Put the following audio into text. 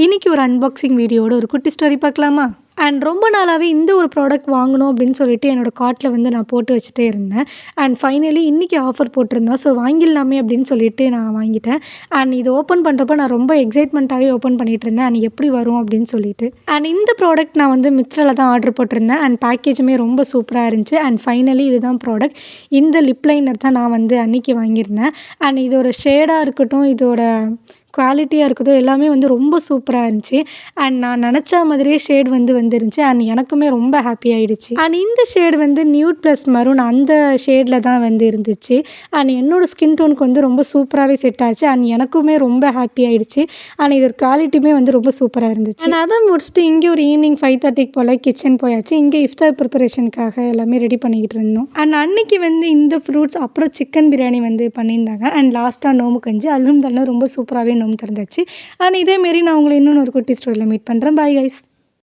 இன்னைக்கு ஒரு அன்பாக்சிங் வீடியோட ஒரு குட்டி ஸ்டோரி பார்க்கலாமா? ரொம்ப நாளாவே இந்த ஒரு ப்ராடக்ட் வாங்கணும் அப்படின்னு சொல்லிட்டு என்னோட கார்ட்ல நான் போட்டு வச்சுட்டே இருந்தேன். ஃபைனலி இன்னைக்கு ஆஃபர் போட்டிருந்தா, ஸோ வாங்கிடலாமே அப்படின்னு சொல்லிட்டு நான் வாங்கிட்டேன். இது ஓப்பன் பண்ணுறப்ப நான் ரொம்ப எக்ஸைட்மெண்ட்டாவே ஓப்பன் பண்ணிட்டு இருந்தேன். எப்படி வரும் அப்படின்னு சொல்லிட்டு. இந்த ப்ராடக்ட் நான் மித்ரால தான் ஆர்டர் போட்டிருந்தேன். பேக்கேஜுமே ரொம்ப சூப்பரா இருந்துச்சு. ஃபைனலி இதுதான் ப்ராடக்ட். இந்த லிப் லைனர் தான் நான் அன்னைக்கு வாங்கியிருந்தேன். இதோட ஷேடா இருக்கட்டும், இதோட குவாலிட்டியா இருக்கட்டும், எல்லாமே ரொம்ப சூப்பரா இருந்துச்சு. நான் நெனச்ச மாதிரியே ஷேட் வந்துருந்துச்சு. எனக்குமே ரொம்ப ஹாப்பி ஆயிடுச்சு. இந்த ஷேட் நியூட் ப்ளஸ் மரூன் அந்த ஷேட்ல தான் இருந்துச்சு. என்னோட ஸ்கின் டோனுக்கு ரொம்ப சூப்பராவே செட் ஆச்சு. எனக்குமே ரொம்ப ஹாப்பி ஆயிடுச்சு. இதோட குவாலிட்டியுமே ரொம்ப சூப்பரா இருந்துச்சு. அத முடிச்சுட்டு இங்கே ஒரு ஈவினிங் 5:30 போல கிச்சன் போயாச்சு. இங்கே இஃப்தார் ப்ரிப்பரேஷனுக்காக எல்லாமே ரெடி பண்ணிக்கிட்டு இருந்தோம். அன்னைக்கு இந்த ஃப்ரூட்ஸ் அப்புறம் சிக்கன் பிரியாணி பண்ணியிருந்தாங்க. லாஸ்ட்டா நோம்பு கஞ்சி. அல்ஹம்துலில்லாஹ் ரொம்ப சூப்பராவே நோம்பு திறந்தாச்சு. இதேமாரி நான் உங்களை இன்னொன்று ஒரு குட்டி ஸ்டோரியில் மீட் பண்ணுறேன். Bye guys.